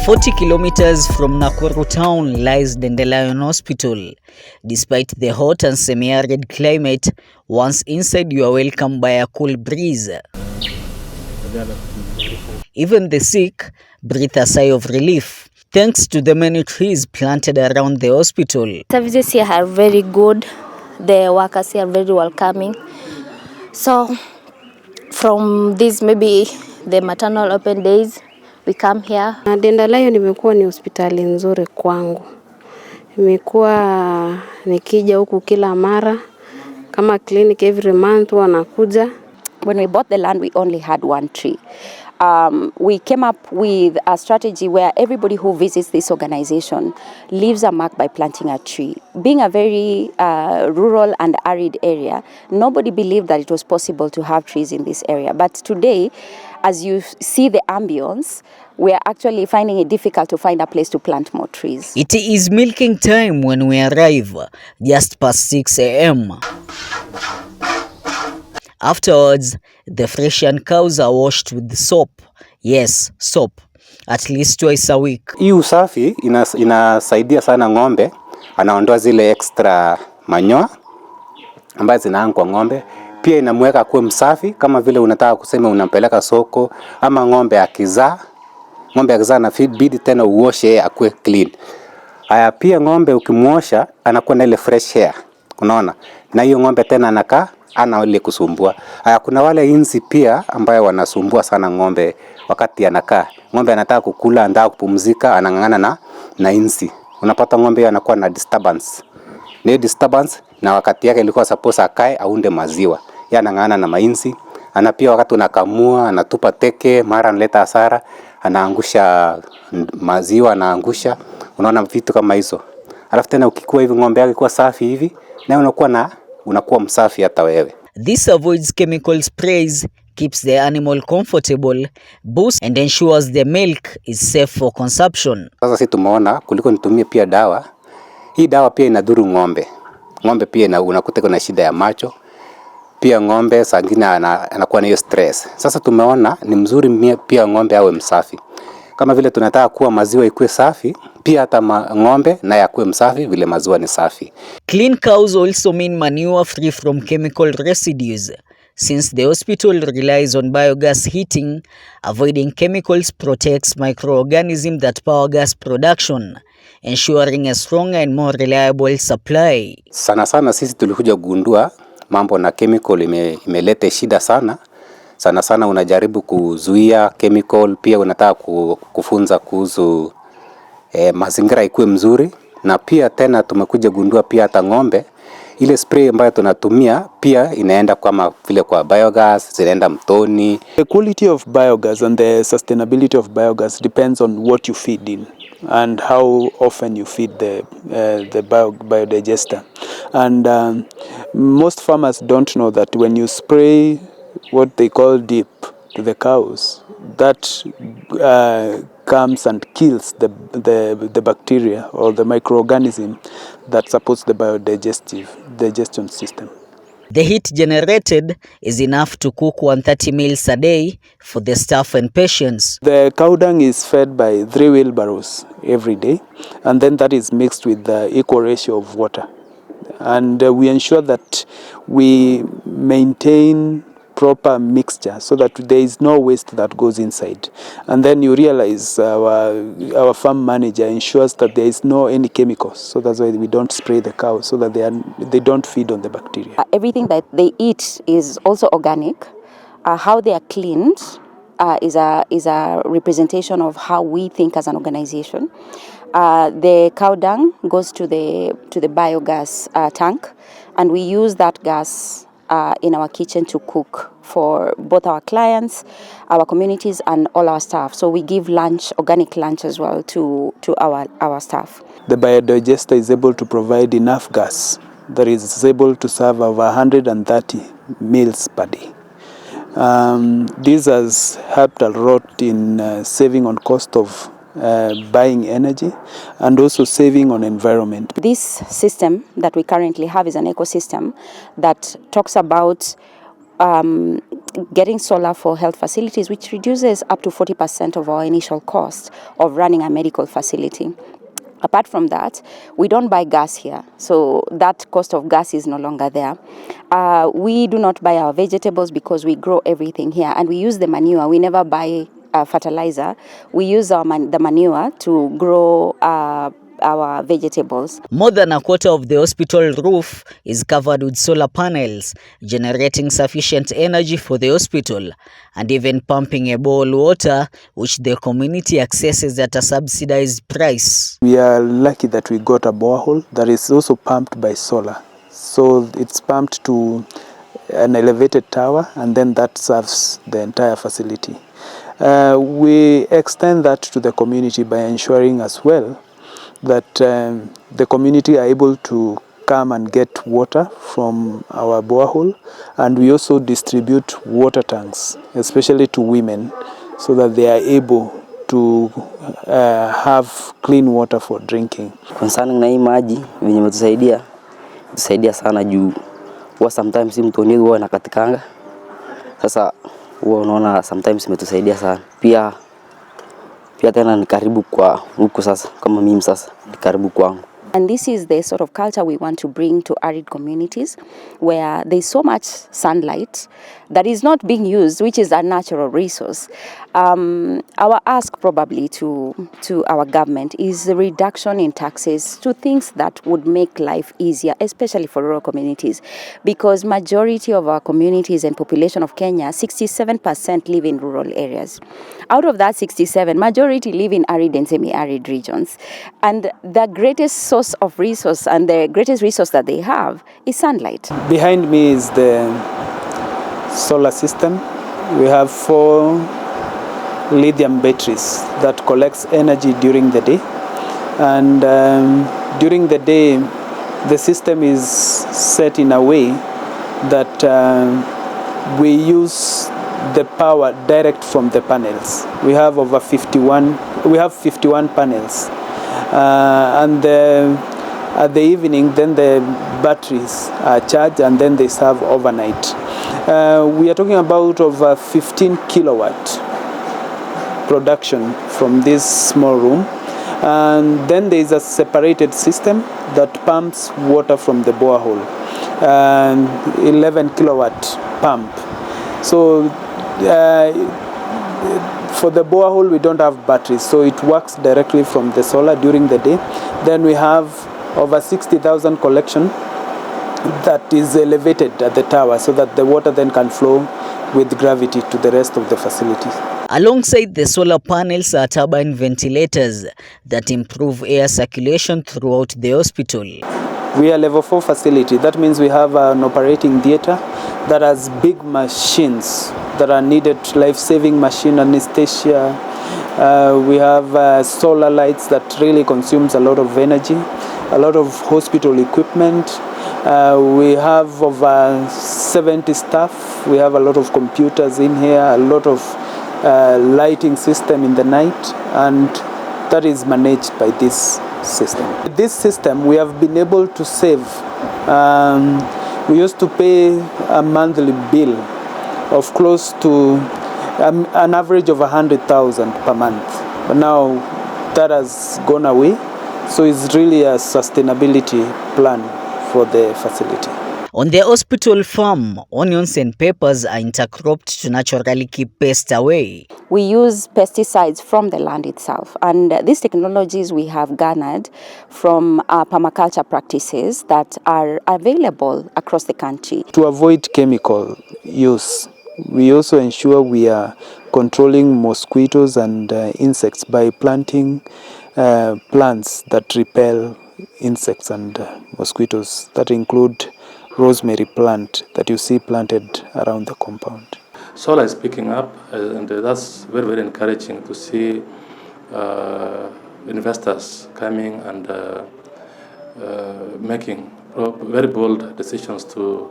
40 kilometers from Nakuru town lies Dandelion Hospital. Despite the hot and semi-arid climate, once inside you are welcomed by a cool breeze. Even the sick breathe a sigh of relief, thanks to the many trees planted around the hospital. Services here are very good. The workers here are very welcoming. So from this, maybe the maternal open days, we come here. Dandelion imekuwa ni hospitali nzuri kwangu. Imekuwa nikija huku kila mara kama clinic every month wanakuja. When we bought the land, we only had one tree. We came up with a strategy where everybody who visits this organization leaves a mark by planting a tree. Being a very rural and arid area, nobody believed that it was possible to have trees in this area. But today, as you see the ambience, we are actually finding it difficult to find a place to plant more trees. It is milking time when we arrive, just past 6 a.m. Afterwards, the Frisian cows are washed with soap. Yes, soap. At least twice a week. Hii usafi inasaidia sana ng'ombe, anaondoa zile extra manyoya ambazo zinaanga kwa ng'ombe. Pia inamweka kuwa msafi kama vile unataka kusema unampeleka soko ama ng'ombe akizaa na bidi tena uoshe akue clean. Haya pia ng'ombe ukimuosha anakuwa na ile fresh hair. Unaona? Na hiyo ng'ombe tena anakaa ana ile kusumbua. Haya kuna wale inzi pia ambayo wanasumbua sana ng'ombe wakati anakaa. Ng'ombe anataka kukula, anataka kupumzika, anang'ang'ana na inzi. Unapata ng'ombe anakuwa na disturbance. Ni disturbance na wakati yake ilikuwa suppose akae aunde maziwa. Yeye anang'ang'ana na mainzi. Ana pia wakati unakamua, anatupa teke, mara analeta hasara, anaangusha maziwa, anaangusha. Unaona vitu kama hizo. Alafu tena ukikuwa hivi ng'ombe yake kuwa safi hivi, na unakuwa msafi hata wewe. This avoids chemical sprays, keeps the animal comfortable, boosts and ensures the milk is safe for consumption. Sasa sisi tumeona kuliko nitumie pia dawa. Hii dawa pia inadhuru ng'ombe. Ng'ombe pia unakuta kuna shida ya macho. Pia ng'ombe sangine anakuwa na hiyo stress. Sasa tumeona ni mzuri pia ng'ombe awe msafi. Kama vile tunataka kuwa maziwa ikuwe safi, pia hata ng'ombe na yakuwe msafi vile maziwa ni safi. Clean cows also mean manure free from chemical residues. Since the hospital relies on biogas heating, avoiding chemicals protects microorganisms that power gas production, ensuring a stronger and more reliable supply. Sana sisi tulikuja kugundua mambo na chemical imeleta shida sana. Sana unajaribu kuzuia chemical, pia unataka kufunza kuhusu mazingira ikuwe mzuri, na pia tena tumekuja gundua pia hata ng'ombe ile spray ambayo tunatumia pia inaenda kama vile kwa biogas, zinaenda mtoni. The quality of biogas and the sustainability of biogas depends on what you feed in and how often you feed the biodigester. And most farmers don't know that when you spray what they call dip to the cows, that comes and kills the bacteria or the microorganism that supports the digestion system. The heat generated is enough to cook 130 meals a day for the staff and patients. The cow dung is fed by 3 wheelbarrows every day, and then that is mixed with the equal ratio of water. And we ensure that we maintain proper mixture so that there is no waste that goes inside. And then you realize our farm manager ensures that there is no any chemicals, so that's why we don't spray the cows so that they don't feed on the bacteria. Everything that they eat is also organic. How they are cleaned is a representation of how we think as an organization. The cow dung goes to the biogas tank, and we use that gas in our kitchen to cook for both our clients, our communities, and all our staff. So we give lunch, organic lunch as well to our staff. The biodigester is able to provide enough gas that is able to serve over 130 meals per day. This has helped a lot in saving on cost of buying energy and also saving on environment. This system that we currently have is an ecosystem that talks about getting solar for health facilities, which reduces up to 40% of our initial cost of running a medical facility. Apart from that, we don't buy gas here, so that cost of gas is no longer there. We do not buy our vegetables because we grow everything here, and we use the manure. We never buy fertilizer. We use the manure to grow our vegetables. More than a quarter of the hospital roof is covered with solar panels, generating sufficient energy for the hospital and even pumping a borehole water, which the community accesses at a subsidized price. We are lucky that we got a borehole that is also pumped by solar. So it's pumped to an elevated tower, and then that serves the entire facility. We extend that to the community by ensuring as well that the community are able to come and get water from our borehole, and we also distribute water tanks, especially to women, so that they are able to have clean water for drinking. Concerning na hii maji venye tusaidia sana juu huwa sometimes mtoni huwa nakatikanga. Sasa huwa unaona sometimes imetusaidia sana. Pia tena ni karibu kwa huku sasa, kama mimi sasa ni karibu kwangu. And this is the sort of culture we want to bring to arid communities, where there's so much sunlight that is not being used, which is a natural resource. Our ask probably to our government is the reduction in taxes to things that would make life easier, especially for rural communities, because majority of our communities and population of Kenya, 67% live in rural areas. Out of that 67, majority live in arid and semi-arid regions. And the greatest source of resource and the greatest resource that they have is sunlight. Behind me is the solar system. We have 4 lithium batteries that collects energy during the day, and during the day the system is set in a way that we use the power direct from the panels. We have 51 panels, and at the evening then the batteries are charged and then they serve overnight. We are talking about over 15 kilowatt production from this small room, and then there is a separated system that pumps water from the borehole, 11 kilowatt pump. So for the borehole we don't have batteries, so it works directly from the solar during the day. Then we have over 60,000 collection that is elevated at the tower, so that the water then can flow with gravity to the rest of the facilities. Alongside the solar panels are turbine ventilators that improve air circulation throughout the hospital. We are level 4 facility. That means we have an operating theater that has big machines that are needed, life-saving machine, anesthesia. We have solar lights that really consumes a lot of energy, a lot of hospital equipment. We have over 70 staff. We have a lot of computers in here, a lot of lighting system in the night, and that is managed by this system. With this system we have been able to save. We used to pay a monthly bill of close to an average of 100,000 per month, but now that has gone away, so it's really a sustainability plan for the facility. On the hospital farm, onions and peppers are intercropped to naturally keep pests away. We use pesticides from the land itself, and these technologies we have garnered from permaculture practices that are available across the country. To avoid chemical use, we also ensure we are controlling mosquitoes and insects by planting plants that repel insects and mosquitoes, that include rosemary plant that you see planted around the compound. Solar is picking up, and that's very, very encouraging to see investors coming and making very bold decisions to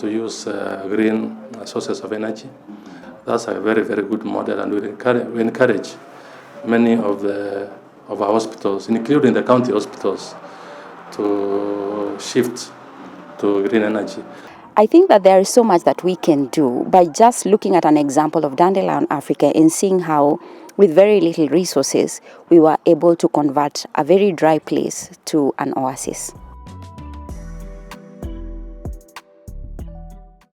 use green sources of energy. That's a very, very good model, and we encourage many of our hospitals, including the county hospitals, to shift to green energy. I think that there is so much that we can do by just looking at an example of Dandelion Africa and seeing how, with very little resources, we were able to convert a very dry place to an oasis.